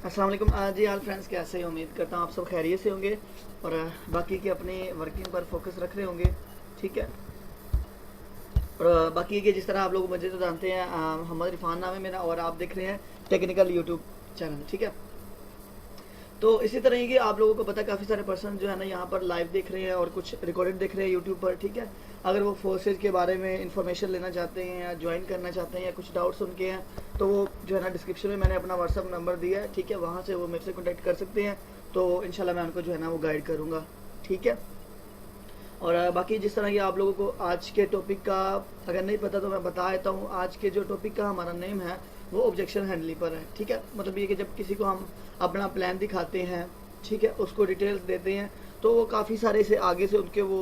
अस्सलाम वालेकुम। जी हाल फ्रेंड्स, कैसे हैं? उम्मीद करता हूँ आप सब खैरियत से होंगे और बाकी के अपनी वर्किंग पर फोकस रख रहे होंगे। ठीक है। और बाकी के जिस तरह आप लोग मुझे तो जानते हैं, मोहम्मद इरफान नाम है मेरा और आप देख रहे हैं टेक्निकल यूट्यूब चैनल। ठीक है। तो इसी तरह की आप लोगों को पता है काफ़ी सारे पर्सन जो है ना यहाँ पर लाइव देख रहे हैं और कुछ रिकॉर्डेड देख रहे हैं यूट्यूब पर। ठीक है। अगर वो फोर्सेज के बारे में इंफॉर्मेशन लेना चाहते हैं या ज्वाइन करना चाहते हैं या कुछ डाउट्स उनके हैं, तो वो जो है ना डिस्क्रिप्शन में मैंने अपना व्हाट्सअप नंबर दिया है। ठीक है। वहाँ से वो मेरे से कॉन्टैक्ट कर सकते हैं, तो इंशाल्लाह मैं उनको जो है ना वो गाइड करूँगा। ठीक है। और बाकी जिस तरह की आप लोगों को आज के टॉपिक का अगर नहीं पता तो मैं बता देता हूँ। आज के जो टॉपिक का हमारा नेम है वो ऑब्जेक्शन हैंडलिंग पर है। ठीक है। मतलब ये कि जब किसी को हम अपना प्लान दिखाते हैं, ठीक है, उसको डिटेल्स देते हैं, तो वो काफ़ी सारे से आगे से उनके वो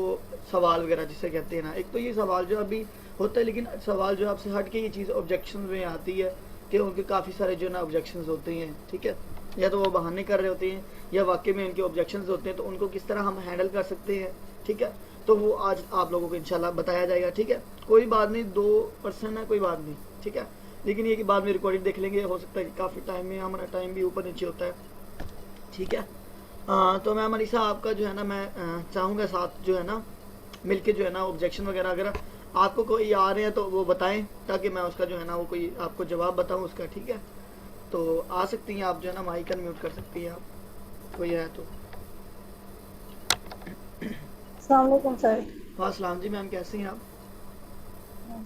सवाल वगैरह जिसे कहते हैं ना, एक तो ये सवाल जो अभी होता है, लेकिन सवाल जो आपसे हट के ये चीज़ ऑब्जेक्शन में आती है कि उनके काफ़ी सारे जो ना ऑब्जेक्शन होते हैं। ठीक है। या तो वो बहाने कर रहे होते हैं या वाकई में उनके ऑब्जेक्शन होते हैं, तो उनको किस तरह हम हैंडल कर सकते हैं। ठीक है। तो वो आज आप लोगों को इंशाल्लाह बताया जाएगा। ठीक है। कोई बात नहीं, 2% है, कोई बात नहीं। ठीक है। लेकिन ये कि बाद में रिकॉर्डिंग देख लेंगे, हो सकता है कि काफ़ी टाइम में हमारा टाइम भी ऊपर नीचे होता है। ठीक है। तो मैं मनीषा आपका जो है ना मैं चाहूँगा साथ जो है ना मिलके जो है ना ऑब्जेक्शन वगैरह अगर आपको कोई आ रहे हैं तो वो बताएं, ताकि मैं उसका जो है ना वो कोई आपको जवाब बताऊं उसका। ठीक है। तो आ सकती हैं आप जो है ना, माइक अनम्यूट कर सकती हैं आप, कोई है तो। अस्सलाम वालेकुम सर। हाँ सलाम जी मैम, कैसी हैं आप?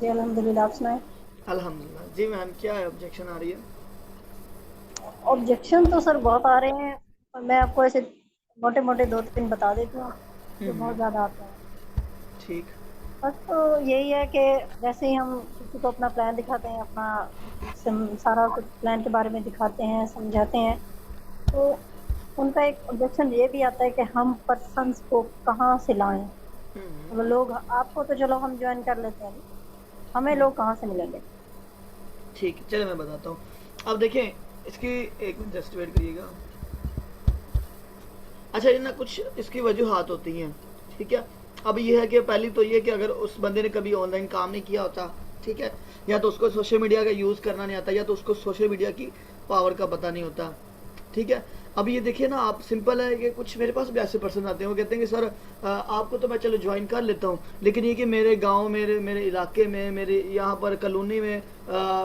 जी अल्हम्दुलिल्लाह, आप सुनाएं। अल्हम्दुलिल्लाह जी मैम, क्या है ऑब्जेक्शन आ रही है? ऑब्जेक्शन तो सर बहुत आ रहे हैं, और मैं आपको ऐसे मोटे मोटे दो तीन बता देती हूँ जो बहुत हम्म, ज़्यादा आते हैं। ठीक। बस तो यही है कि जैसे ही हम किसी को अपना प्लान दिखाते हैं, अपना सारा कुछ प्लान के बारे में दिखाते हैं, समझाते हैं, तो उनका एक ऑब्जेक्शन ये भी आता है कि हम पर्सन्स को कहाँ से लाएं। हम्म, वो लोग आपको तो चलो हम ज्वाइन कर लेते हैं, हमें हम्म, लोग कहाँ से मिलेंगे। ठीक है, चलिए मैं बताता हूँ। अब देखें, इसकी एक मिनट जस्ट वेट करिएगा। अच्छा, ये ना कुछ इसकी वजूहत होती हैं। ठीक है। अब ये है कि पहली तो ये कि अगर उस बंदे ने कभी ऑनलाइन काम नहीं किया होता, ठीक है, या तो उसको सोशल मीडिया का यूज़ करना नहीं आता, या तो उसको सोशल मीडिया की पावर का पता नहीं होता। ठीक है। अब ये देखिए ना, आप सिंपल है कि कुछ मेरे पास भी ऐसे पर्सन आते हैं, वो कहते हैं कि सर आपको तो मैं चलो ज्वाइन कर लेता हूँ, लेकिन ये कि मेरे गांव, मेरे मेरे इलाके में, मेरे यहाँ पर कॉलोनी में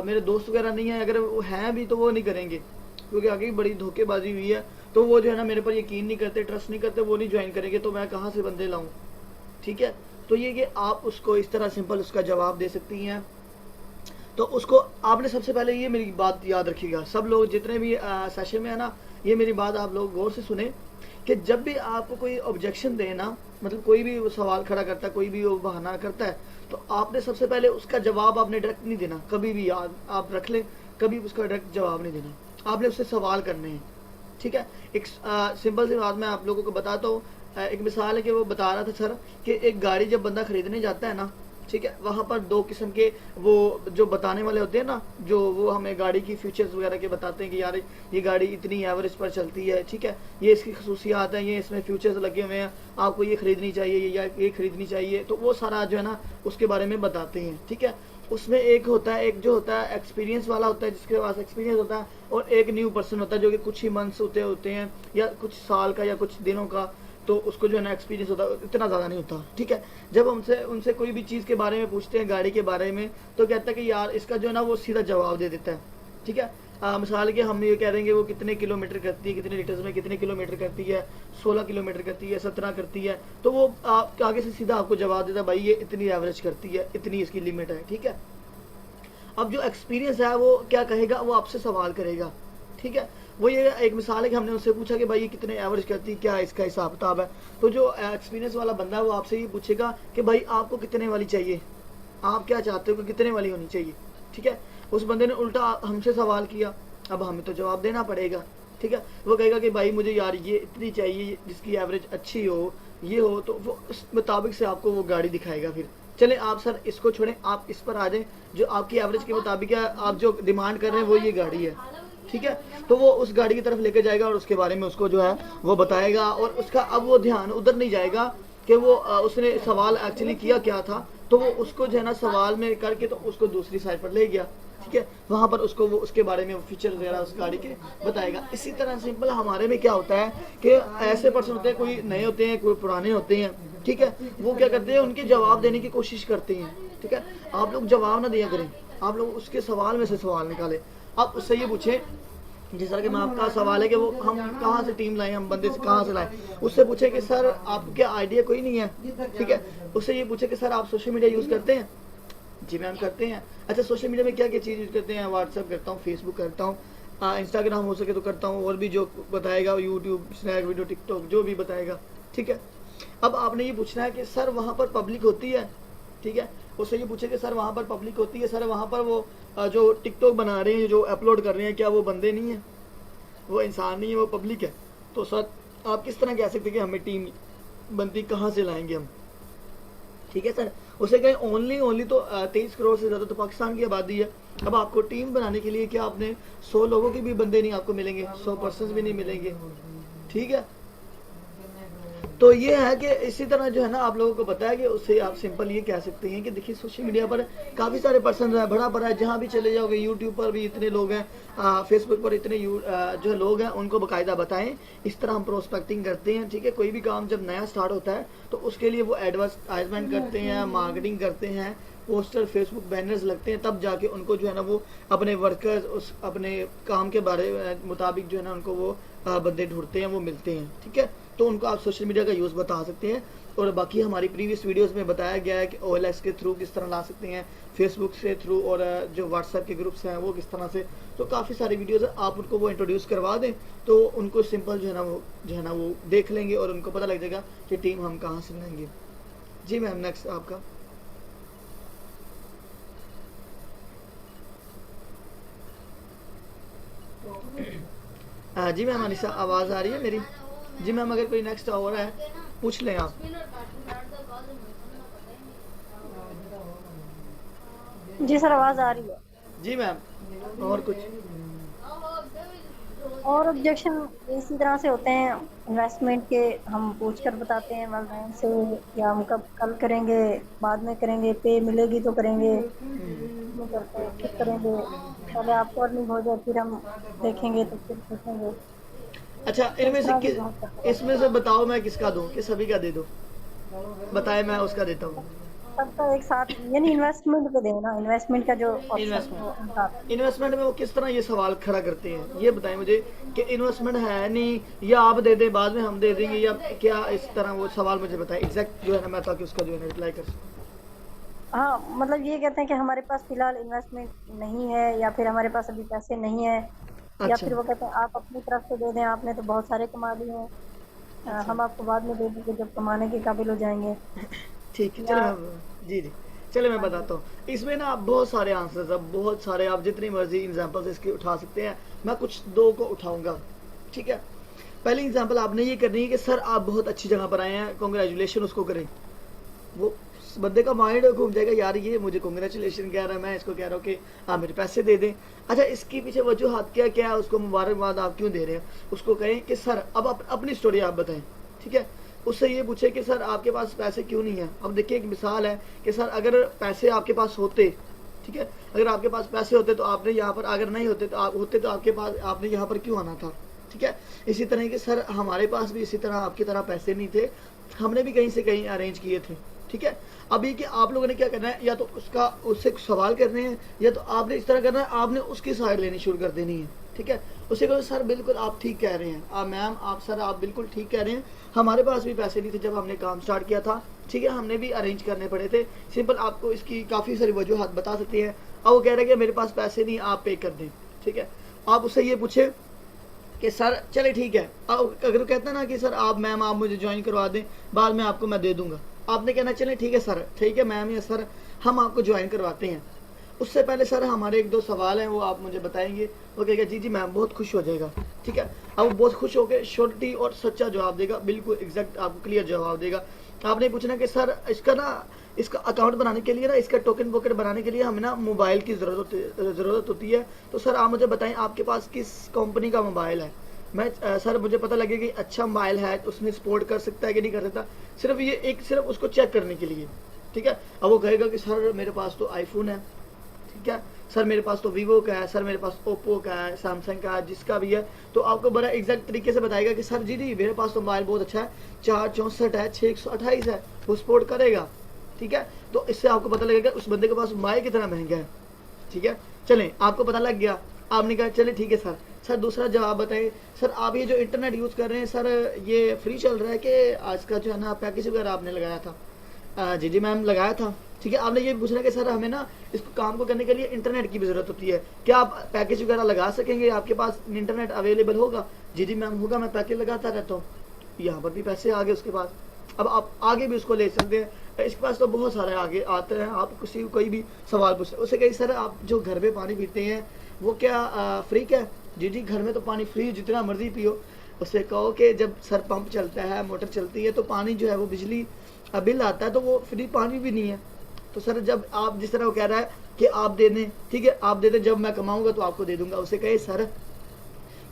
मेरे दोस्त वगैरह नहीं है, अगर वो हैं भी तो वो नहीं करेंगे, क्योंकि आगे बड़ी धोखेबाजी हुई है। तो वो जो है ना मेरे पर यकीन नहीं करते, ट्रस्ट नहीं करते, वो नहीं ज्वाइन करेंगे, तो मैं कहाँ से बंदे लाऊं? ठीक है। तो ये कि आप उसको इस तरह सिंपल उसका जवाब दे सकती हैं। तो उसको आपने सबसे पहले ये मेरी बात याद रखिएगा, सब लोग जितने भी सेशन में है ना, ये मेरी बात आप लोग गौर से सुने कि जब भी आपको कोई ऑब्जेक्शन देना, मतलब कोई भी वो सवाल खड़ा करता है, कोई भी वो बहाना करता है, तो आपने सबसे पहले उसका जवाब आपने डायरेक्ट नहीं देना, कभी भी याद आप रख लें, कभी उसका डायरेक्ट जवाब नहीं देना, आपने उससे सवाल करने हैं। ठीक है। एक सिंपल सी बात मैं आप लोगों को बताता हूँ। एक मिसाल है कि वो बता रहा था सर कि एक गाड़ी जब बंदा खरीदने जाता है ना, ठीक है, वहाँ पर दो किस्म के वो जो बताने वाले होते हैं ना, जो वो हमें गाड़ी की फीचर्स वगैरह के बताते हैं कि यार ये गाड़ी इतनी एवरेज पर चलती है, ठीक है, ये इसकी खसूसियात हैं, ये इसमें फ्यूचर्स लगे हुए हैं, आपको ये खरीदनी चाहिए या ये खरीदनी चाहिए, तो वो सारा जो है ना उसके बारे में बताते हैं। ठीक है। उसमें एक होता है, एक जो होता है एक्सपीरियंस वाला होता है, जिसके पास एक्सपीरियंस होता है, और एक न्यू पर्सन होता है जो कि कुछ ही मंथ्स होते हैं या कुछ साल का या कुछ दिनों का, तो उसको जो है ना एक्सपीरियंस होता है इतना ज़्यादा नहीं होता। ठीक है। जब हमसे उनसे कोई भी चीज़ के बारे में पूछते हैं, गाड़ी के बारे में, तो कहता है कि यार इसका जो है ना वो सीधा जवाब दे देता है। ठीक है। मिसाल के हम ये कह देंगे वो कितने किलोमीटर करती है, कितने लीटर्स में कितने किलोमीटर करती है, 16 किलोमीटर करती है, 17 करती है, तो वो आप आगे से सीधा आपको जवाब देता है भाई ये इतनी एवरेज करती है, इतनी इसकी लिमिट है। ठीक है। अब जो एक्सपीरियंस है वो क्या कहेगा, वो आपसे सवाल करेगा। ठीक है। वो ये एक मिसाल है कि हमने उससे पूछा कि भाई ये कितने एवरेज करती है, क्या इसका हिसाब किताब है, तो जो एक्सपीरियंस वाला बंदा है वो आपसे ये पूछेगा कि भाई आपको कितने वाली चाहिए, आप क्या चाहते हो कि कितने वाली होनी चाहिए। ठीक है। उस बंदे ने उल्टा हमसे सवाल किया, अब हमें तो जवाब देना पड़ेगा। ठीक है। वो कहेगा कि भाई मुझे यार ये इतनी चाहिए जिसकी एवरेज अच्छी हो, ये हो, तो वो उस मुताबिक से आपको वो गाड़ी दिखाएगा। फिर चले आप सर इसको छोड़ें, आप इस पर आ जाएं, जो आपकी एवरेज के मुताबिक है, आप जो डिमांड कर रहे हैं वो ये गाड़ी है। ठीक है। तो वो उस गाड़ी की तरफ लेके जाएगा और उसके बारे में उसको जो है वो बताएगा, और उसका अब वो ध्यान उधर नहीं जाएगा कि वो उसने सवाल एक्चुअली किया क्या था, तो वो उसको जो है ना सवाल में करके तो उसको दूसरी साइड पर ले गया, ठीक है, वहाँ पर उसको वो उसके बारे में फीचर वगैरह उस गाड़ी के बताएगा। इसी तरह सिंपल हमारे में क्या होता है कि ऐसे पर्सन होते हैं, कोई नए होते हैं, कोई पुराने होते हैं, ठीक है, वो क्या करते हैं, उनके जवाब देने की कोशिश करते हैं, ठीक है। आप लोग जवाब ना दिया करें, आप लोग उसके सवाल में से सवाल निकालें। आप उससे ये पूछें, जिस तरह के मैं आपका सवाल है कि वो हम कहाँ से टीम लाएं, हम बंदे से कहाँ से लाएं, उससे पूछे कि सर आपको क्या आइडिया कोई नहीं है, ठीक है। उससे ये पूछे कि सर आप सोशल मीडिया यूज़ करते हैं? जी मैम करते हैं। अच्छा सोशल मीडिया में क्या क्या चीज़ यूज़ करते हैं? व्हाट्सएप करता हूँ, फेसबुक करता हूँ, इंस्टाग्राम हो सके तो करता हूँ, और भी जो बताएगा यूट्यूब, स्नैक वीडियो, टिकटॉक, जो भी बताएगा, ठीक है। अब आपने ये पूछना है कि सर वहाँ पर पब्लिक होती है, ठीक है। उससे ये पूछे कि सर वहाँ पर पब्लिक होती है, सर वहाँ पर वो जो टिकटॉक बना रहे हैं, जो अपलोड कर रहे हैं, क्या वो बंदे नहीं है, वो इंसान नहीं है, वो पब्लिक है? तो सर आप किस तरह कह सकते हैं कि हमें टीम बनती कहाँ से लाएंगे हम, ठीक है सर। उसे कहें ओनली तो 23 करोड़ से ज़्यादा तो पाकिस्तान की आबादी है। अब आपको टीम बनाने के लिए क्या आपने 100 लोगों के भी बंदे नहीं आपको मिलेंगे, 100 पर्सन भी नहीं मिलेंगे, ठीक है। तो ये है कि इसी तरह जो है ना आप लोगों को पता है कि उससे आप सिंपल ये कह सकते हैं कि देखिए सोशल मीडिया पर काफ़ी सारे पर्सन है, बड़ा बड़ा है, जहाँ भी चले जाओगे, यूट्यूब पर भी इतने लोग हैं, फेसबुक पर इतने जो लोग हैं, उनको बाकायदा बताएं। इस तरह हम प्रोस्पेक्टिंग करते हैं, ठीक है। कोई भी काम जब नया स्टार्ट होता है तो उसके लिए वो एडवर्टाइजमेंट करते हैं, मार्केटिंग करते हैं, पोस्टर, फेसबुक बैनर्स लगते हैं, तब जाके उनको जो है ना वो अपने वर्कर्स उस अपने काम के बारे मुताबिक जो है ना उनको वो बंदे ढूंढते हैं, वो मिलते हैं, ठीक है। तो उनको आप सोशल मीडिया का यूज़ बता सकते हैं। और बाकी हमारी प्रीवियस वीडियोस में बताया गया है कि OLX के थ्रू किस तरह ला सकते हैं, फेसबुक से थ्रू, और जो व्हाट्सएप के ग्रुप्स हैं वो किस तरह से। तो काफ़ी सारी वीडियोस है, आप उनको वो इंट्रोड्यूस करवा दें तो उनको सिंपल जो है ना वो देख लेंगे और उनको पता लग जाएगा कि टीम हम कहाँ से लाएंगे। जी मैम नेक्स्ट आपका। जी मैम अनिशा आवाज़ आ रही है मेरी? जी मैम अगर कोई नेक्स्ट हो रहा है पूछ लें आप। जी सर आवाज़ आ रही है। जी मैम और कुछ? और ऑब्जेक्शन इसी तरह से होते हैं, इन्वेस्टमेंट के हम पूछ कर बताते हैं वालदैन से, या हम कब कल करेंगे, बाद में करेंगे, पे मिलेगी तो करेंगे, नहीं करते हैं फिर करेंगे, पहले आपको अर्निंग हो जाए फिर हम देखेंगे तो फिर देखेंगे। अच्छा तो इनमें इस से तरह की बहुत करते हैं। इसमें से बताओ मैं किसका दूं कि सभी का दे दो? बताए मैं उसका देता हूँ। सबका एक साथ यानी इन्वेस्टमेंट पे देना, इन्वेस्टमेंट का जो ऑप्शन है वो उनका। इन्वेस्टमेंट में वो किस तरह ये सवाल खड़ा करते हैं, ये बताएं मुझे कि इन्वेस्टमेंट है नहीं, या आप दे दें बाद में हम दे देंगे, या क्या इस तरह वो सवाल मुझे बताएं एग्जैक्ट जो है ना, मैं ताकि उसका जो है ना रिप्लाई कर सकूं। हाँ मतलब ये कहते हैं कि हमारे पास फिलहाल इन्वेस्टमेंट नहीं है, या फिर हमारे पास अभी पैसे नहीं है, या अच्छा फिर वो कहते हैं आप अपनी तरफ से दे दें, आपने तो बहुत सारे कमा लिए हैं, अच्छा हम आपको बाद में दे देंगे जब कमाने के काबिल हो जाएंगे। ठीक है चलो या मैं जी जी चलो मैं बताता हूँ। इसमें ना आप बहुत सारे आंसर्स अब बहुत सारे, आप जितनी मर्जी एग्जांपल्स इसके उठा सकते हैं, मैं कुछ दो को उठाऊंगा, ठीक है। पहली एग्जांपल आपने ये करनी है कि सर आप बहुत अच्छी जगह पर आए हैं, कॉन्ग्रेचुलेशन उसको करें। वो बंदे का माइंड घूम जाएगा, यार ये मुझे कॉन्ग्रेचुलेशन कह रहा है, मैं इसको कह रहा हूँ कि आप मेरे पैसे दे दें। अच्छा इसकी पीछे वजूहत क्या क्या है, उसको मुबारकबाद आप क्यों दे रहे हैं? उसको कहें कि सर अब अपनी स्टोरी आप बताएं, ठीक है। उससे ये पूछे कि सर आपके पास पैसे क्यों नहीं है। अब देखिए एक मिसाल है कि सर अगर पैसे आपके पास होते, ठीक है, अगर आपके पास पैसे होते तो आपने यहाँ पर, अगर नहीं होते तो आप होते तो आपके पास आपने यहाँ पर क्यों आना था, ठीक है। इसी तरह के सर हमारे पास भी इसी तरह आपकी तरह पैसे नहीं थे, हमने भी कहीं से कहीं अरेंज किए थे, ठीक है। अभी कि आप लोगों ने क्या करना है, या तो उसका उससे सवाल करने हैं, या तो आपने इस तरह करना है, आपने उसकी साइड लेनी शुरू कर देनी है, ठीक है। उसे कहो सर बिल्कुल आप ठीक कह रहे हैं, आप मैम आप सर आप बिल्कुल ठीक कह रहे हैं, हमारे पास भी पैसे नहीं थे जब हमने काम स्टार्ट किया था, ठीक है, हमने भी अरेंज करने पड़े थे। सिंपल आपको इसकी काफ़ी सारी वजूहत बता सकती हैं। और वो कह रहे हैं कि मेरे पास पैसे नहीं, आप पे कर दें, ठीक है। आप उससे ये पूछे कि सर चले ठीक है, अगर वो कहता है ना कि सर आप मैम आप मुझे ज्वाइन करवा दें, बाद में आपको मैं दे दूंगा, आपने कहना चले ठीक है सर, ठीक है मैम या सर हम आपको ज्वाइन करवाते हैं। उससे पहले सर हमारे एक दो सवाल हैं वो आप मुझे बताएंगे। वो कहेगा जी जी मैम, बहुत खुश हो जाएगा, ठीक है। अब वो बहुत खुश होकर श्योरिटी और सच्चा जवाब देगा, बिल्कुल एग्जैक्ट आपको क्लियर जवाब देगा। आपने पूछना कि सर इसका ना, इसका अकाउंट बनाने के लिए ना, इसका टोकन पॉकेट बनाने के लिए हमें ना मोबाइल की ज़रूरत होती है, तो सर आप मुझे बताएं आपके पास किस कंपनी का मोबाइल है। मैं सर मुझे पता लगे कि अच्छा मोबाइल है तो उसमें सपोर्ट कर सकता है कि नहीं कर सकता, सिर्फ ये एक सिर्फ उसको चेक करने के लिए, ठीक है। अब वो कहेगा कि सर मेरे पास तो आईफोन है, ठीक है, सर मेरे पास तो वीवो का है, सर मेरे पास ओप्पो का है, सैमसंग का है, जिसका भी है, तो आपको बड़ा एग्जैक्ट तरीके से बताएगा कि सर जी मेरे पास तो मोबाइल बहुत अच्छा है, 464 है, 628 है, वो सपोर्ट करेगा, ठीक है। तो इससे आपको पता लगेगा उस बंदे के पास मोबाइल कितना महंगा है, ठीक है। चलें, आपको पता लग गया, आपने कहा चले ठीक है सर। सर दूसरा जवाब बताएं, सर आप ये जो इंटरनेट यूज़ कर रहे हैं सर, ये फ्री चल रहा है कि आज का जो है ना पैकेज वगैरह आपने लगाया था? जी मैम लगाया था, ठीक है। आपने ये पूछना कि सर हमें ना इस काम को करने के लिए इंटरनेट की भी ज़रूरत होती है, क्या आप पैकेज वगैरह लगा सकेंगे, आपके पास इंटरनेट अवेलेबल होगा? जी मैम होगा, मैं पैकेज लगाता रहता हूँ। यहाँ पर भी पैसे आ गए उसके पास। अब आप आगे भी उसको ले सकते हैं, इसके पास तो बहुत सारे आगे आते हैं, आप कोई भी सवाल पूछ सकते, उससे कही सर आप जो घर में पानी पीते हैं वो क्या फ्री क्या है? जी घर में तो पानी फ्री, जितना मर्जी पियो। उससे कहो कि जब सर पंप चलता है, मोटर चलती है, तो पानी जो है वो बिजली बिल आता है, तो वो फ्री पानी भी नहीं है। तो सर जब आप जिस तरह वो कह रहा है कि आप दे दें, ठीक है आप दे दें, जब मैं कमाऊंगा तो आपको दे दूंगा। उसे कहे सर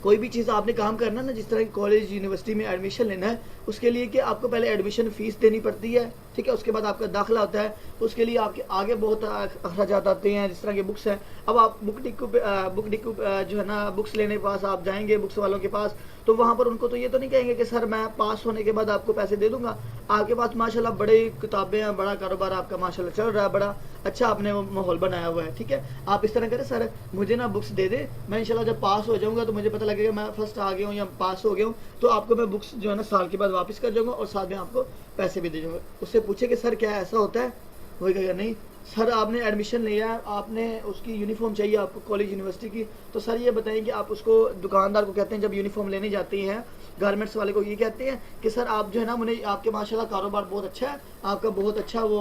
कोई भी चीज़ आपने काम करना ना, जिस तरह कॉलेज यूनिवर्सिटी में एडमिशन लेना है, उसके लिए कि आपको पहले एडमिशन फ़ीस देनी पड़ती है, ठीक है, उसके बाद आपका दाखिला होता है, उसके लिए आपके आगे बहुत अखराजात आते हैं, जिस तरह के बुक्स हैं। अब आप बुक डिक्यू जो है ना बुक्स लेने के पास आप जाएंगे, बुक्स वालों के पास, तो वहाँ पर उनको तो ये तो नहीं कहेंगे कि सर मैं पास होने के बाद आपको पैसे दे दूंगा, आपके पास माशाल्लाह बड़ी किताबें हैं, बड़ा कारोबार आपका माशाल्लाह चल रहा है, बड़ा अच्छा आपने माहौल बनाया हुआ है, ठीक है। आप इस तरह करें, सर मुझे ना बुक्स दे दे, मैं इंशाल्लाह जब पास हो जाऊंगा तो मुझे पता लगेगा मैं फर्स्ट आ गया हूँ या पास हो गया हूँ, तो आपको मैं बुक्स जो है ना साल के बाद वापस कर जाऊंगा और साथ में आपको पैसे भी दे दूंगा। उससे पूछे कि सर क्या ऐसा होता है? वही कहेगा नहीं सर आपने एडमिशन लिया है, आपने उसकी यूनिफॉर्म चाहिए आपको कॉलेज यूनिवर्सिटी की, तो सर ये बताएं कि आप उसको दुकानदार को कहते हैं जब यूनिफॉर्म लेने जाती हैं, गारमेंट्स वाले को ये कहते हैं कि सर आप जो है ना मुझे आपके माशाल्लाह कारोबार बहुत अच्छा है, आपका बहुत अच्छा वो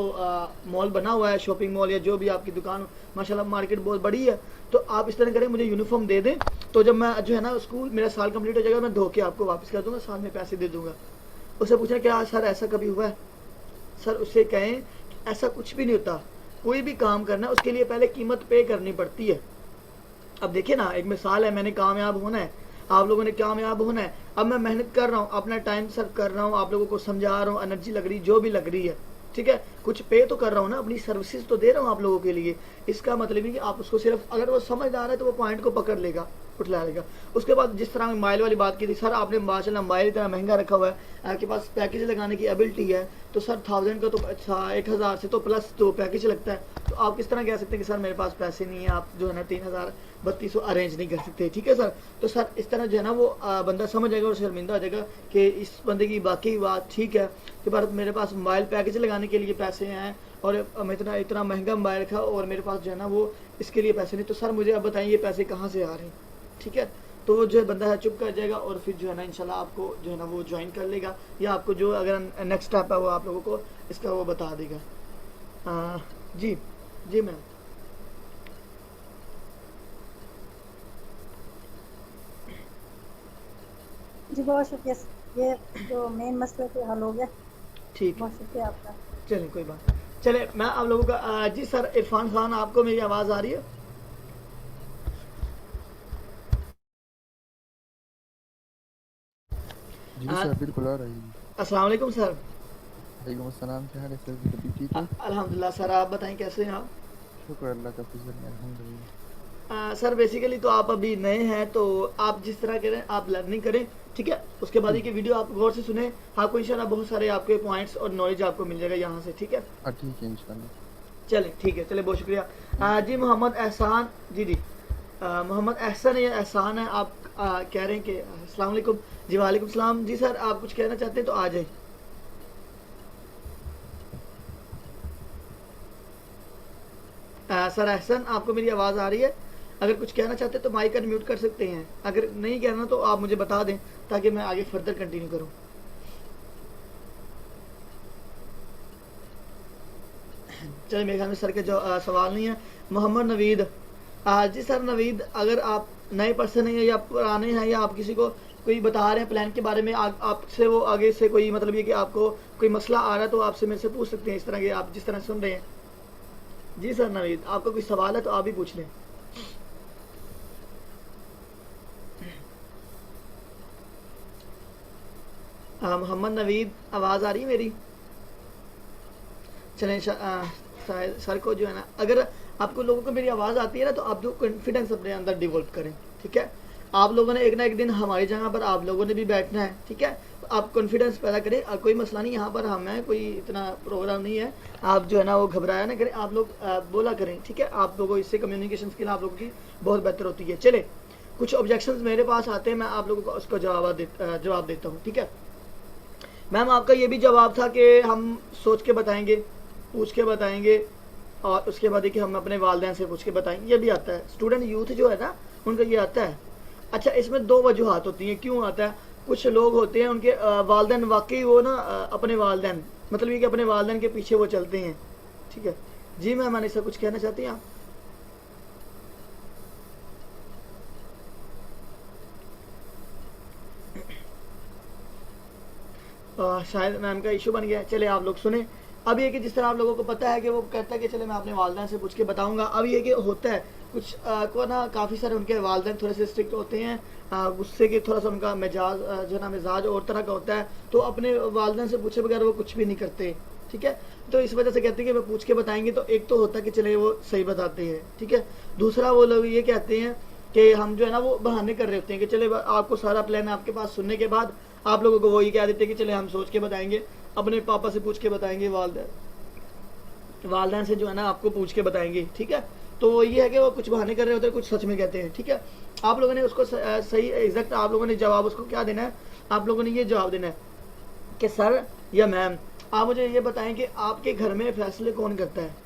मॉल बना हुआ है, शॉपिंग मॉल या जो भी आपकी दुकान माशाल्लाह मार्केट बहुत बड़ी है, तो आप इस तरह करें मुझे यूनिफॉर्म दे दें, तो जब मैं जो है ना स्कूल मेरा साल कंप्लीट हो जाएगा मैं धो के आपको वापस कर दूंगा, साथ में पैसे दे दूंगा। उससे पूछना क्या सर ऐसा कभी हुआ है? सर उससे कहें कि ऐसा कुछ भी नहीं होता, कोई भी काम करना है उसके लिए पहले कीमत पे करनी पड़ती है। अब देखिए ना एक मिसाल है, मैंने कामयाब होना है, आप लोगों ने कामयाब होना है, अब मैं मेहनत कर रहा हूँ, अपना टाइम सर्व कर रहा हूँ, आप लोगों को समझा रहा हूँ, एनर्जी लग रही जो भी लग रही है, ठीक है, कुछ पे तो कर रहा हूँ ना, अपनी सर्विसेज तो दे रहा हूँ आप लोगों के लिए। इसका मतलब है कि आप उसको सिर्फ अगर वो समझदार है तो वो पॉइंट को पकड़ लेगा, उठला लेगा। उसके बाद जिस तरह माइल वाली बात की थी, सर आपने माशाल्लाह माइल इतना महंगा रखा हुआ है, आपके पास पैकेज लगाने की एबिलिटी है, तो सर 1000 का तो अच्छा 1000 से तो प्लस तो पैकेज लगता है, तो आप किस तरह कह सकते हैं कि सर मेरे पास पैसे नहीं है, आप जो है ना 3200 अरेंज नहीं कर सकते, ठीक है सर। तो सर इस तरह जो है ना वो बंदा समझ जाएगा और शर्मिंदा हो जाएगा कि इस बंदे की बाकी बात ठीक है कि पर मेरे पास मोबाइल पैकेज लगाने के लिए पैसे हैं और मैं इतना इतना महंगा मोबाइल रखा और मेरे पास जो है ना वो इसके लिए पैसे नहीं, तो सर मुझे अब बताइए ये पैसे कहाँ से आ रहे हैं, ठीक है। तो वो जो है बंदा है चुप कर जाएगा और फिर जो है ना इंशाल्लाह आपको जो है ना वो ज्वाइन कर लेगा, या आपको जो अगर नेक्स्ट स्टेप है वो आप लोगों को इसका वो बता देगा। जी जी मैम। जी बहुत शुक्रिया, ये जो मेन मसले थे हल हो गया, ठीक है, बहुत शुक्रिया आपका। चलिए कोई बात, चले मैं आप लोगों का जी सर इरफान खान आपको मेरी आवाज़ आ रही है? जी सर बिल्कुल आ रही है। अस्सलाम वालेकुम सर। वालेकुम अस्सलाम, क्या हाल है सर? जी तबीयत ठीक है? अल्हम्दुलिल्लाह सर, आप बताएं कैसे हैं आप? शुक्र अल्लाह का, फिजल में अल्हम्दुलिल्लाह। सर बेसिकली तो आप अभी नए हैं, तो आप जिस तरह करें आप लर्निंग करें, ठीक है, उसके बाद ही की वीडियो आप गौर से सुने, आपको इंशाल्लाह बहुत सारे आपके पॉइंट्स और नॉलेज आपको मिल जाएगा यहाँ से, ठीक है। हाँ ठीक है इंशाल्लाह। चले ठीक है, चले बहुत शुक्रिया। जी मोहम्मद एहसान, जी मोहम्मद एहसन या एहसान है, आप कह रहे हैं कि अस्सलाम वालेकुम। जी वालेकुम सलाम। जी सर आप कुछ कहना चाहते हैं तो आ जाए। सर एहसन आपको मेरी आवाज़ आ रही है? अगर कुछ कहना चाहते हैं तो माइक अनम्यूट कर सकते हैं, अगर नहीं कहना तो आप मुझे बता दें ताकि मैं आगे फर्दर कंटिन्यू करूं। चलिए मेरे ख्याल में सर के जो सवाल नहीं है। मोहम्मद नवीद, जी सर नवीद, अगर आप नए पर्सन हैं या पुराने हैं या आप किसी को कोई बता रहे हैं प्लान के बारे में, आपसे वो आगे से कोई मतलब ये कि आपको कोई मसला आ रहा है तो आपसे मेरे से पूछ सकते हैं, इस तरह के आप जिस तरह सुन रहे हैं। जी सर नवीद, आपका कोई सवाल है तो आप भी पूछ लें। मोहम्मद नवीद, आवाज़ आ रही है मेरी? चलें सर को जो है ना, अगर आपको लोगों को मेरी आवाज़ आती है ना, तो आप जो कॉन्फिडेंस अपने अंदर डेवलप करें, ठीक है। आप लोगों ने एक ना एक दिन हमारी जगह पर आप लोगों ने भी बैठना है, ठीक है। तो आप कॉन्फिडेंस पैदा करें, कोई मसला नहीं, यहाँ पर हम हैं, कोई इतना प्रोग्राम नहीं है, आप जो है ना वो घबराया ना करें, आप लोग बोला करें, ठीक है। आप लोगों इससे कम्युनिकेशन स्किल आप लोगों की बहुत बेहतर होती है। चले, कुछ ऑब्जेक्शंस मेरे पास आते हैं, मैं आप लोगों को उसका जवाब देता हूँ, ठीक है। मैम आपका ये भी जवाब था कि हम सोच के बताएंगे, पूछ के बताएंगे, और उसके बाद कि हम अपने वालिदैन से पूछ के बताएंगे, ये भी आता है। स्टूडेंट यूथ जो है ना, उनका ये आता है। अच्छा, इसमें दो वजूहात होती हैं क्यों आता है। कुछ लोग होते हैं उनके वालिदैन वाकई वो ना अपने वालिदैन, मतलब ये कि अपने वालिदैन के पीछे वो चलते हैं, ठीक है। जी मैम अनिसा कुछ कहना चाहती हैं आप? शायद मैम का इशू बन गया है। चले आप लोग सुने। अब ये कि जिस तरह आप लोगों को पता है कि वो कहता है कि चले मैं अपने वालिदैन से पूछ के बताऊंगा। अब ये कि होता है कुछ को ना, काफ़ी सारे उनके वालिदैन थोड़े से स्ट्रिक्ट होते हैं, गुस्से के थोड़ा सा उनका मिजाज जो ना मिजाज और तरह का होता है, तो अपने वालिदैन से पूछे बगैर वो कुछ भी नहीं करते, ठीक है। तो इस वजह से कहते हैं कि मैं पूछ के बताएंगे, तो एक तो होता है कि चले वो सही बताते हैं, ठीक है। दूसरा वो लोग ये कहते हैं कि हम जो है ना वो बहाने कर रहे होते हैं कि चले आपको सारा प्लान आपके पास सुनने के बाद आप लोगों को वो ये कह देते हैं कि चले हम सोच के बताएंगे, अपने पापा से पूछ के बताएंगे, वालिदैन से जो है ना आपको पूछ के बताएंगे, ठीक है। तो ये है कि वो कुछ बहाने कर रहे होते हैं, कुछ सच में कहते हैं, ठीक है। आप लोगों ने उसको सही एग्जैक्ट आप लोगों ने जवाब उसको क्या देना है, आप लोगों ने ये जवाब देना है कि सर या मैम आप मुझे ये बताएं कि आपके घर में फैसले कौन करता है।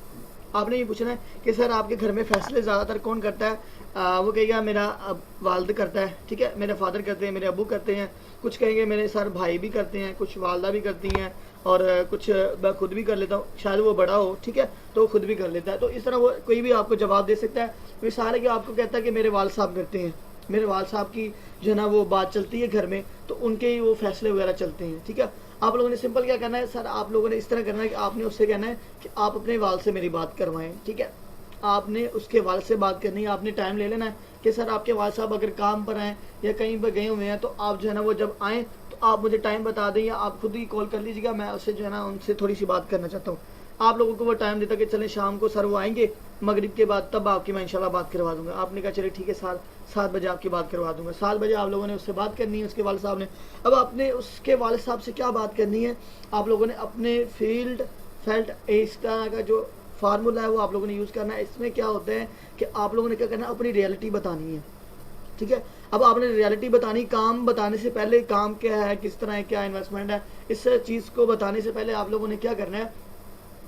आपने ये पूछना है कि सर आपके घर में फैसले ज़्यादातर कौन करता है। वो कहेगा मेरा वालिद करता है, ठीक है, मेरे फादर करते हैं, मेरे अबू करते हैं, कुछ कहेंगे मेरे सर भाई भी करते हैं, कुछ वालदा भी करती हैं, और कुछ मैं खुद भी कर लेता हूँ, शायद वो बड़ा हो, ठीक है, तो वो खुद भी कर लेता है। तो इस तरह वो कोई भी आपको जवाब दे सकता है। तो सारे के आपको कहता है कि मेरे वाल साहब करते हैं, मेरे वाल साहब की जो है ना वो बात चलती है घर में, तो उनके ही वो फैसले वगैरह चलते हैं, ठीक है। आप लोगों ने सिंपल क्या करना है, सर आप लोगों ने इस तरह करना है कि आपने उससे कहना है कि आप अपने वाल से मेरी बात करवाएं, ठीक है। आपने उसके वाल से बात करनी है, आपने टाइम ले लेना है कि सर आपके वाल साहब अगर काम पर आएँ या कहीं पर गए हुए हैं, तो आप जो है ना वो जब आएँ तो आप मुझे टाइम बता दें, या आप खुद ही कॉल कर लीजिएगा, मैं उससे जो है ना उनसे थोड़ी सी बात करना चाहता हूँ। आप लोगों को वो टाइम देता कि चले शाम को सर वो आएंगे मगरिब के बाद, तब आपकी मैं इंशाल्लाह बात करवा दूंगा। आपने कहा चले ठीक है, 7 बजे आपकी बात करवा दूंगा। 7 बजे आप लोगों ने उससे बात करनी है, उसके वालिद साहब ने। अब आपने उसके वालिद साहब से क्या बात करनी है, आप लोगों ने अपने फेल्ट इस तरह का जो फार्मूला है वो आप लोगों ने यूज़ करना है। इसमें क्या होता है कि आप लोगों ने क्या करना है, अपनी रियलिटी बतानी है, ठीक है। अब आपने रियलिटी बतानी, काम बताने से पहले, काम क्या है, किस तरह है, क्या इन्वेस्टमेंट है, इस चीज़ को बताने से पहले आप लोगों ने क्या करना है,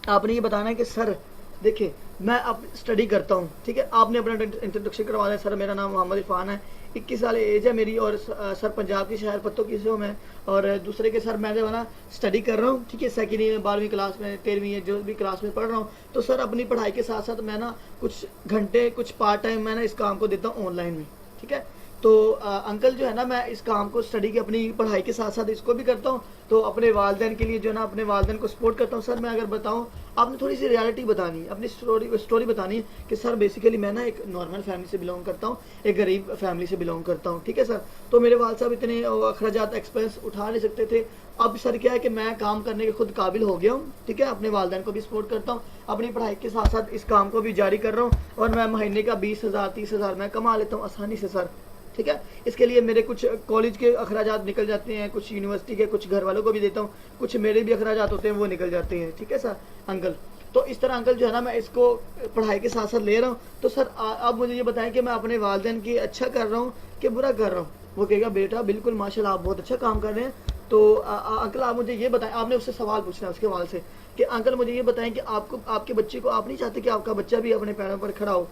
आपने ये बताना है कि सर देखिए मैं अब स्टडी करता हूँ, ठीक है। आपने अपना इंट्रोडक्शन करवा दिया, सर मेरा नाम मोहम्मद इरफान है, 21 साल एज है मेरी, और सर पंजाब की शहर पत्तों की से हूँ मैं, और दूसरे के सर मैं जो है ना स्टडी कर रहा हूँ, ठीक है, सेकेंडरी में, 12वीं क्लास में, 13वीं है, जो भी क्लास में पढ़ रहा हूँ। तो सर अपनी पढ़ाई के साथ साथ मैं ना कुछ घंटे, कुछ पार्ट टाइम मैं ना इस काम को देता हूँ ऑनलाइन में, ठीक है। तो अंकल जो है ना मैं इस काम को स्टडी की अपनी पढ़ाई के साथ साथ इसको भी करता हूँ, तो अपने वालिदैन के लिए जो है ना अपने वालिदैन को सपोर्ट करता हूँ। सर मैं अगर बताऊँ, आपने थोड़ी सी रियलिटी बतानी है, अपनी स्टोरी बतानी है कि सर बेसिकली मैं ना एक नॉर्मल फैमिली से बिलोंग करता हूँ, एक गरीब फैमिली से बिलोंग करता हूँ, ठीक है सर। तो मेरे वालिद साहब इतने अखराजात एक्सपेंस उठा नहीं सकते थे। अब सर क्या है कि मैं काम करने के खुद काबिल हो गया हूँ, ठीक है, अपने वालिदैन को भी सपोर्ट करता हूँ, अपनी पढ़ाई के साथ साथ इस काम को भी जारी कर रहा हूँ, और मैं महीने का 20,000 30,000 मैं कमा लेता हूँ आसानी से सर, ठीक है। इसके लिए मेरे कुछ कॉलेज के अखराजात निकल जाते हैं, कुछ यूनिवर्सिटी के, कुछ घर वालों को भी देता हूँ, कुछ मेरे भी अखराजात होते हैं वो निकल जाते हैं, ठीक है सर अंकल। तो इस तरह अंकल जो है ना मैं इसको पढ़ाई के साथ साथ ले रहा हूँ। तो सर आप मुझे ये बताएं कि मैं अपने वालिदैन की अच्छा कर रहा हूँ कि बुरा कर रहा हूँ। वो कहेगा बेटा बिल्कुल माशाल्लाह आप बहुत अच्छा काम कर रहे हैं। तो अंकल आप मुझे ये बताएं, आपने उससे सवाल पूछना है उसके वालिद से कि अंकल मुझे ये बताएं कि आपको, आपके बच्चे को आप नहीं चाहते कि आपका बच्चा भी अपने पैरों पर खड़ा हो,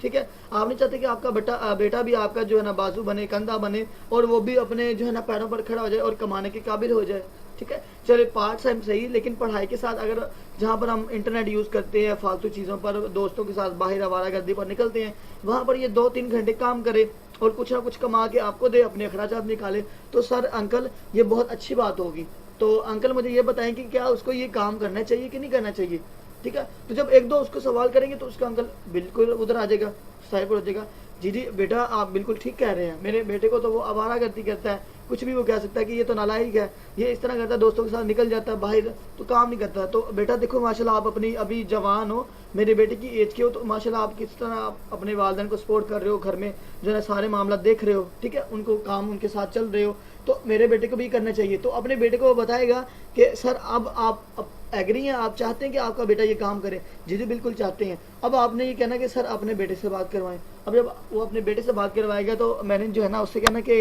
ठीक है। आप नहीं चाहते कि आपका बेटा भी आपका जो है ना बाजू बने, कंधा बने, और वो भी अपने जो है ना पैरों पर खड़ा हो जाए और कमाने के काबिल हो जाए, ठीक है। चले पार्ट टाइम सही, लेकिन पढ़ाई के साथ अगर जहाँ पर हम इंटरनेट यूज़ करते हैं, फालतू चीज़ों पर, दोस्तों के साथ बाहर आवारागर्दी पर निकलते हैं, वहाँ पर ये 2-3 घंटे काम करे और कुछ ना कुछ कमा के आपको दे, अपने अखराजात निकाले, तो सर अंकल ये बहुत अच्छी बात होगी। तो अंकल मुझे ये बताएं कि क्या उसको ये काम करना चाहिए कि नहीं करना चाहिए, ठीक है। तो जब एक दो उसको सवाल करेंगे तो उसका अंकल बिल्कुल उधर आ जाएगा, साइड पर हो जाएगा। जी जी बेटा आप बिल्कुल ठीक कह रहे हैं, मेरे बेटे को तो वो आवारागर्दी करता है, कुछ भी वो कह सकता है कि ये तो नालायक है, ये इस तरह करता है, दोस्तों के साथ निकल जाता है बाहर तो काम नहीं करता। तो बेटा देखो माशाल्लाह आप अपनी अभी जवान हो, मेरे बेटे की एज के हो, तो माशाल्लाह आप किस तरह आप अपने वालिदैन को सपोर्ट कर रहे हो, घर में जो है सारे मामला देख रहे हो, ठीक है, उनको काम उनके साथ चल रहे हो, तो मेरे बेटे को भी करना चाहिए। तो अपने बेटे को बताएगा कि सर अब आप एग्री हैं, आप चाहते हैं कि आपका बेटा ये काम करे? जी जी बिल्कुल चाहते हैं। अब आपने ये कहना कि सर अपने बेटे से बात करवाएं। अब जब वो अपने बेटे से बात करवाएगा तो मैंने जो है ना उससे कहना कि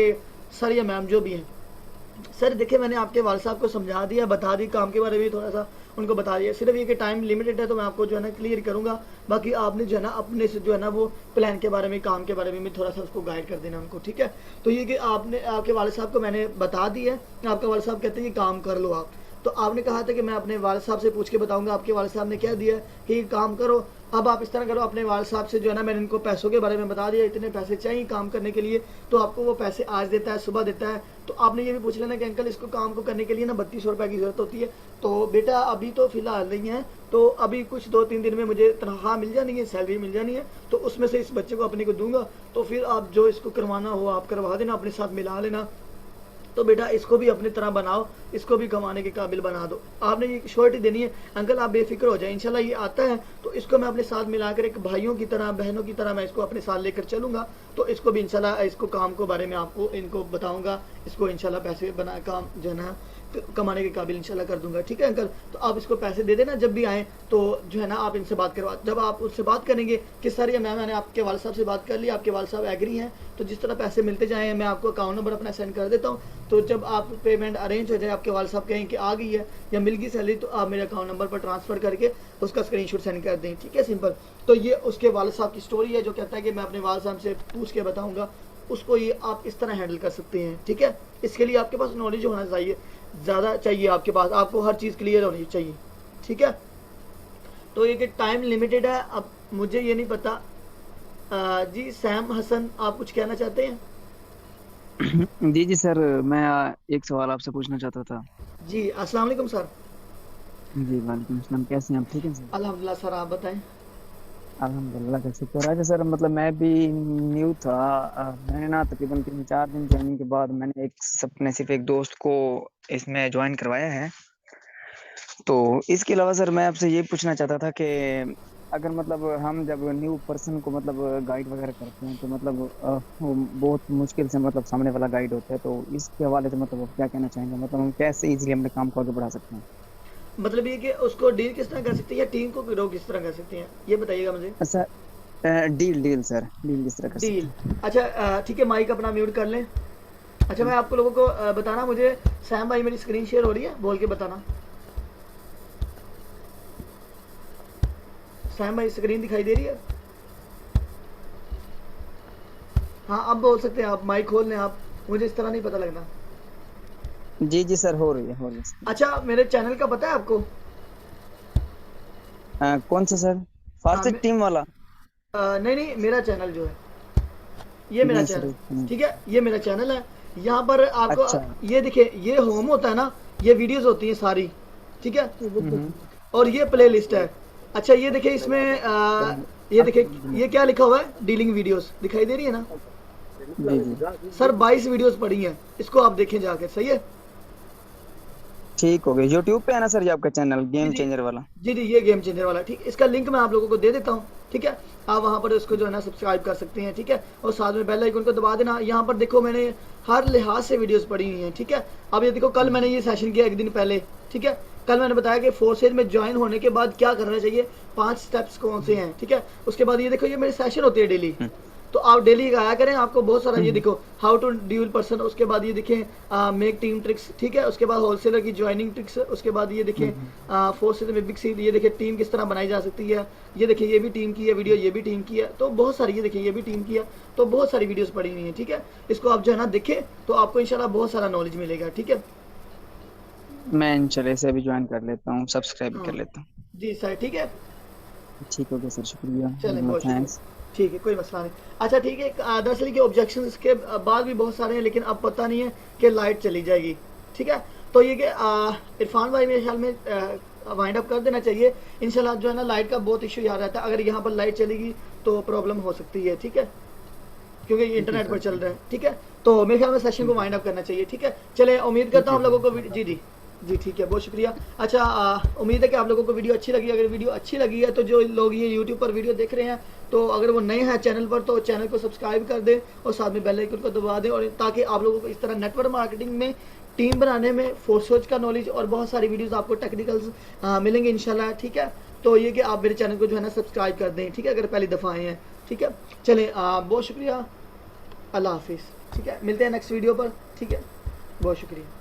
सर या मैम जो भी हैं, सर देखिए मैंने आपके वाल साहब को समझा दिया, बता दी, काम के बारे में थोड़ा सा उनको बता दिया, सिर्फ ये कि टाइम लिमिटेड है तो मैं आपको जो है ना क्लियर करूंगा, बाकी आपने जो है ना अपने से जो है ना वो प्लान के बारे में, काम के बारे में थोड़ा सा उसको गाइड कर देना उनको, ठीक है। तो ये कि आपने आपके वाल साहब को मैंने बता दिया है, आपके वाल साहब कहते हैं कि काम कर लो आप, तो आपने कहा था कि मैं अपने वाल साहब से पूछ के बताऊंगा, आपके वाल साहब ने कह दिया कि काम करो। अब आप इस तरह करो, अपने वाल साहब से जो है ना मैंने इनको पैसों के बारे में बता दिया, इतने पैसे चाहिए काम करने के लिए, तो आपको वो पैसे आज देता है, सुबह देता है। तो आपने ये भी पूछ लेना कि अंकल इसको काम को करने के लिए ना 3200 रुपये की ज़रूरत होती है, तो बेटा अभी तो फिलहाल नहीं है, तो अभी कुछ 2-3 दिन में मुझे तनख्वाह मिल जानी है, सैलरी मिल जानी है, तो उसमें से इस बच्चे को अपने को दूंगा, तो फिर आप जो इसको करवाना हो आप करवा देना, अपने साथ मिला लेना। तो बेटा इसको भी अपनी तरह बनाओ, इसको भी कमाने के काबिल बना दो। आपने ये श्योरिटी देनी है, अंकल आप बेफिक्र हो जाए, इंशाल्लाह ये आता है तो इसको मैं अपने साथ मिलाकर एक भाइयों की तरह, बहनों की तरह मैं इसको अपने साथ लेकर चलूंगा, तो इसको भी इंशाल्लाह इसको काम को बारे में आपको इनको बताऊंगा, इसको इंशाल्लाह पैसे बना काम जो है ना कमाने के काबिल इंशाल्लाह कर दूंगा, ठीक है अंकल। तो आप इसको पैसे दे देना जब भी आए, तो जो है ना आप इनसे बात करवा, जब आप उससे बात करेंगे कि सर ये मैंने आपके वाल साहब से बात कर ली, आपके वाल साहब एग्री हैं, तो जिस तरह पैसे मिलते जाएँ मैं आपको अकाउंट नंबर अपना सेंड कर देता हूँ, तो जब आप पेमेंट अरेंज हो जाए, आपके वाल साहब कहें कि आ गई है या मिल गई सैलरी, तो आप मेरे अकाउंट नंबर पर ट्रांसफ़र करके उसका स्क्रीनशॉट सेंड कर दें, ठीक है, सिंपल। तो ये उसके वाल साहब की स्टोरी है जो कहता है कि मैं अपने वाल साहब से पूछ के बताऊँगा, उसको ये आप इस तरह हैंडल कर सकते हैं, ठीक है। इसके लिए आपके पास नॉलेज होना चाहिए, ज़्यादा चाहिए आपके पास, आपको हर चीज़ क्लियर होनी चाहिए, ठीक है। तो ये कि टाइम लिमिटेड है, अब मुझे ये नहीं पता। जी सैम हसन आप कुछ कहना चाहते हैं? जी जी सर, मैं एक सवाल आपसे पूछना चाहता था। जी अस्सलाम वालेकुम सर। जी वालेकुम अस्सलाम, कैसे हैं आप? ठीक हैं सर? अल्हम्दुलिल्लाह सर, आप बताएं। अल्हम्दुलिल्लाह का शुक्र है। सर मतलब मैं भी न्यू था, मैंने ना तकरीबन 3-4 दिन ज्वाइनिंग के बाद मैंने अपने सिर्फ एक दोस्त को इसमें ज्वाइन करवाया है। तो इसके अलावा सर मैं आपसे ये पूछना चाहता था कि अगर मतलब हम जब न्यू पर्सन को मतलब गाइड वगैरह करते हैं तो मतलब वो बहुत मुश्किल से मतलब सामने वाला गाइड होता है, तो इसके हवाले से मतलब आप क्या कहना चाहेंगे? मतलब हम कैसे इजीली अपने काम को आगे बढ़ा सकते हैं? मतलब ये कि उसको डील किस तरह कर सकते हैं या टीम को ग्रो किस तरह कर सकते हैं, ये बताइएगा मुझे। अच्छा, डील सर, डील किस तरह कर सकते डील, हैं? अच्छा ठीक है, माइक अपना म्यूट कर लें। अच्छा मैं आपको लोगों को बताना, मुझे सैम भाई मेरी स्क्रीन शेयर हो रही है, बोल के बताना। सैम भाई स्क्रीन दिखाई दे रही है? हाँ अब बोल सकते हैं आप, माइक खोल लें आप, मुझे इस तरह नहीं पता लगना। जी जी सर, हो रही है सर। अच्छा मेरे चैनल का पता है आपको? कौन सा सर? फास्ट टीम वाला? नहीं नहीं, मेरा चैनल जो है, ये मेरा जी सर। चैनल, ठीक है, ये मेरा चैनल है। यहाँ पर आपको अच्छा। ये दिखे, ये होम होता है ना, ये वीडियोस होती हैं सारी, ठीक है, और ये प्ले लिस्ट है। अच्छा ये देखिए इसमें ये देखिए ये क्या लिखा हुआ है, डीलिंग वीडियोस दिखाई दे रही है ना? जी जी सर 22 वीडियोस पड़ी हैं, इसको आप देखें जाके, सही है। ठीक हो गया। यूट्यूब पे है ना सर ये आपका चैनल, गेम चेंजर वाला? जी जी ये गेम चेंजर वाला, ठीक, इसका लिंक मैं आप लोगों को दे देता हूँ, ठीक है, आप वहाँ पर उसको जो है ना सब्सक्राइब कर सकते हैं, ठीक है, और साथ में बेल आइकन को दबा देना। यहाँ पर देखो मैंने हर लिहाज से वीडियोस पड़ी हुई हैं, ठीक है। अब ये देखो कल मैंने ये सेशन किया एक दिन पहले, ठीक है, कल मैंने बताया कि फोर्सेज में ज्वाइन होने के बाद क्या करना चाहिए, 5 स्टेप्स कौन से हैं, ठीक है। उसके बाद ये देखो ये मेरे सेशन होते हैं डेली, तो आप डेली आया करें, आपको बहुत सारा ये देखो हाउ टू डील पर्सन, उसके बाद ये देखें मेक टीम ट्रिक्स, ठीक है, उसके बाद होलसेलर की ज्वाइनिंग ट्रिक्स, उसके बाद ये देखें फोर्सेज में बिग सीड, ये देखें टीम किस तरह बनाई जा सकती है, ये देखिए ये भी टीम की है वीडियो, ये भी टीम की है, तो बहुत सारी, ये देखिए ये भी टीम की है, तो बहुत सारी वीडियोस पड़ी हुई हैं, ठीक है। इसको आप जो है ना देखें तो आपको इंशाल्लाह बहुत सारा नॉलेज मिलेगा, ठीक है। मैं इंशाल्लाह इसे भी ज्वाइन कर लेता हूँ, सब्सक्राइब कर लेता हूँ। जी सर ठीक है, ठीक हो गया सर, शुक्रिया, चलें बहुत थैंक्स। शुक्रिया, ठीक है, कोई मसला नहीं। अच्छा ठीक है, दरअसल के ऑब्जेक्शंस के बाद भी बहुत सारे हैं, लेकिन अब पता नहीं है कि लाइट चली जाएगी, ठीक है। तो ये कि इरफान भाई मेरे ख्याल में वाइंड अप कर देना चाहिए इंशाल्लाह। जो है ना लाइट का बहुत इशू याद रहता है, अगर यहाँ पर लाइट चलेगी तो प्रॉब्लम हो सकती है, ठीक है, क्योंकि ये इंटरनेट पर चल रहा है, ठीक है। तो मेरे ख्याल में सेशन को वाइंड अप करना चाहिए, ठीक है। चले, उम्मीद करता हूँ आप लोगों को जी जी जी ठीक है, बहुत शुक्रिया। अच्छा, उम्मीद है कि आप लोगों को वीडियो अच्छी लगी। अगर वीडियो अच्छी लगी है तो जो लोग ये यूट्यूब पर वीडियो देख रहे हैं, तो अगर वो नए हैं चैनल पर तो चैनल को सब्सक्राइब कर दें और साथ में बेल आइकन को दबा दें, और ताकि आप लोगों को इस तरह नेटवर्क मार्केटिंग में, टीम बनाने में, फोर्सोच का नॉलेज और बहुत सारी वीडियोस आपको टेक्निकल्स मिलेंगे इंशाल्लाह, ठीक है। तो ये कि आप मेरे चैनल को जो है ना सब्सक्राइब कर दें, ठीक है, अगर पहली दफ़ा आए हैं, ठीक है। चलें, बहुत शुक्रिया, अल्लाह हाफिज़, ठीक है। मिलते हैं नेक्स्ट वीडियो पर, ठीक है, बहुत शुक्रिया।